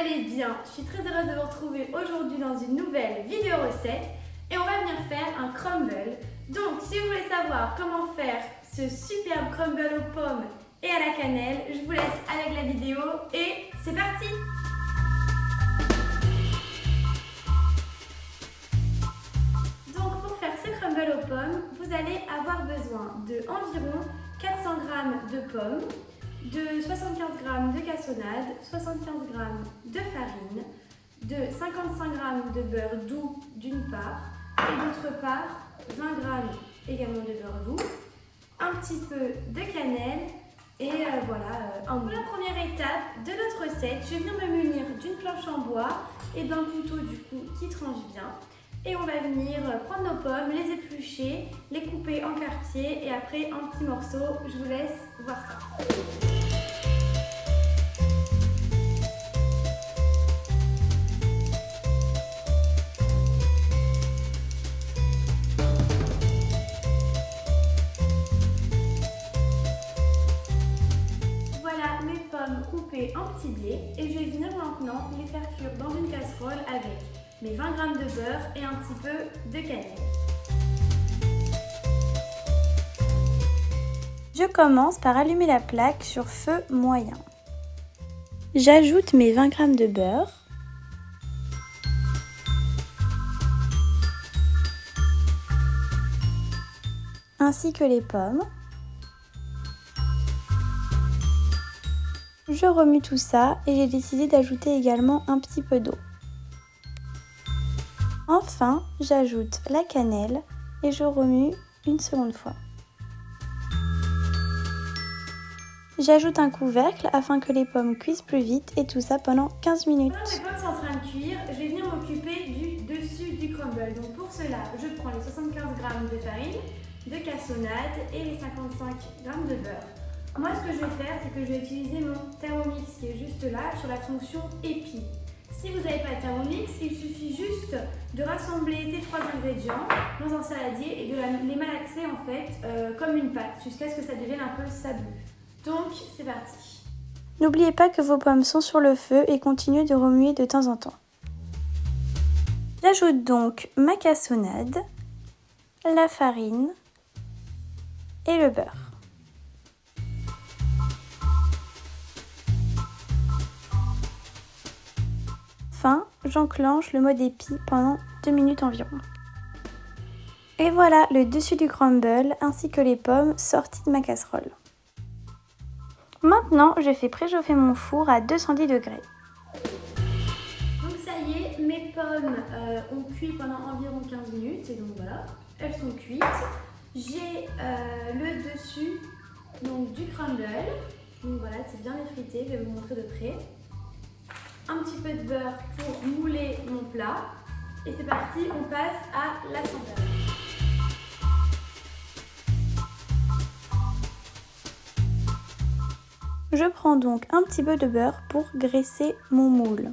allez bien. Je suis très heureuse de vous retrouver aujourd'hui dans une nouvelle vidéo recette et on va venir faire un crumble. Donc si vous voulez savoir comment faire ce superbe crumble aux pommes et à la cannelle, je vous laisse avec la vidéo et c'est parti! Donc pour faire ce crumble aux pommes, vous allez avoir besoin de environ 400 g de pommes, de 75 g de cassonade, 75 g de farine, de 55 g de beurre doux d'une part et d'autre part 20 g également de beurre doux, un petit peu de cannelle et voilà un bout. Pour la première étape de notre recette, je vais venir me munir d'une planche en bois et d'un couteau du coup qui tranche bien. Et on va venir prendre nos pommes, les éplucher, les couper en quartiers et après en petits morceaux. Je vous laisse voir ça. Voilà mes pommes coupées en petits dés et je vais venir maintenant les faire cuire dans une casserole avec mes 20 g de beurre et un petit peu de cannelle. Je commence par allumer la plaque sur feu moyen. J'ajoute mes 20 g de beurre. Ainsi que les pommes. Je remue tout ça et j'ai décidé d'ajouter également un petit peu d'eau. Enfin, j'ajoute la cannelle et je remue une seconde fois. J'ajoute un couvercle afin que les pommes cuisent plus vite et tout ça pendant 15 minutes. Pendant que les pommes sont en train de cuire, je vais venir m'occuper du dessus du crumble. Donc pour cela, je prends les 75 g de farine, de cassonade et les 55 g de beurre. Moi, ce que je vais faire, c'est que je vais utiliser mon Thermomix qui est juste là sur la fonction épi. Si vous n'avez pas de Thermomix, il suffit juste de rassembler ces trois ingrédients dans un saladier et de les malaxer en fait comme une pâte jusqu'à ce que ça devienne un peu sableux. Donc, c'est parti. N'oubliez pas que vos pommes sont sur le feu et continuez de remuer de temps en temps. J'ajoute donc ma cassonade, la farine et le beurre. Enfin, j'enclenche le mode épi pendant 2 minutes environ. Et voilà le dessus du crumble ainsi que les pommes sorties de ma casserole. Maintenant, je fais préchauffer mon four à 210 degrés. Donc ça y est, mes pommes ont cuit pendant environ 15 minutes et donc voilà, elles sont cuites. J'ai le dessus donc, du crumble, donc voilà, c'est bien effrité, je vais vous montrer de près. Un petit peu de beurre pour mouler mon plat et c'est parti, on passe à l'assemblage. Je prends donc un petit peu de beurre pour graisser mon moule.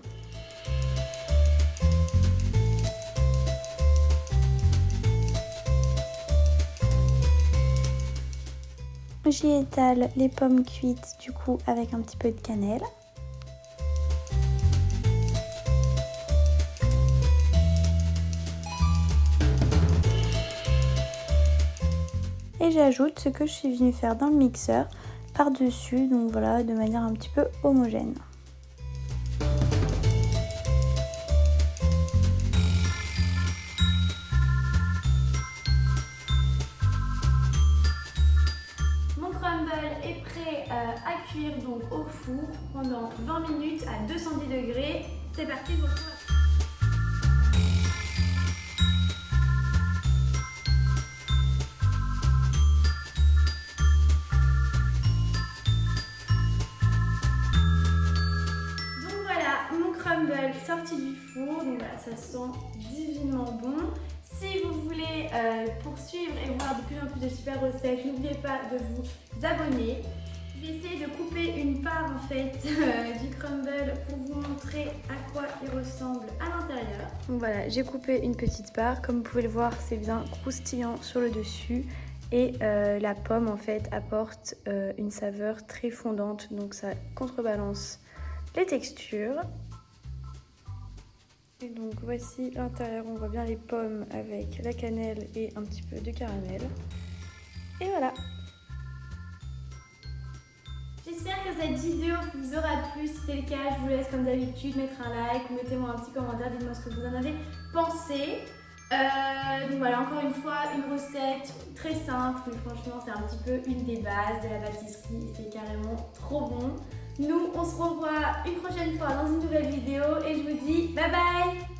J'y étale les pommes cuites du coup avec un petit peu de cannelle. Et j'ajoute ce que je suis venue faire dans le mixeur par-dessus, donc voilà, de manière un petit peu homogène. Mon crumble est prêt à cuire donc au four pendant 20 minutes à 210 degrés. C'est parti pour tout. Crumble sorti du four, donc voilà, ça sent divinement bon. Si vous voulez poursuivre et voir de plus en plus de super recettes, n'oubliez pas de vous abonner. Je vais essayer de couper une part en fait du crumble pour vous montrer à quoi il ressemble à l'intérieur. Donc voilà, j'ai coupé une petite part, comme vous pouvez le voir, c'est bien croustillant sur le dessus. Et la pomme en fait apporte une saveur très fondante, donc ça contrebalance les textures. Et donc voici l'intérieur, on voit bien les pommes avec la cannelle et un petit peu de caramel. Et voilà. J'espère que cette vidéo vous aura plu. Si c'est le cas, je vous laisse comme d'habitude mettre un like ou mettez-moi un petit commentaire, dites-moi ce que vous en avez pensé. Donc voilà, encore une fois, une recette très simple, mais franchement c'est un petit peu une des bases de la pâtisserie, c'est carrément trop bon. Nous, on se revoit une prochaine fois dans une nouvelle vidéo et je vous dis bye bye.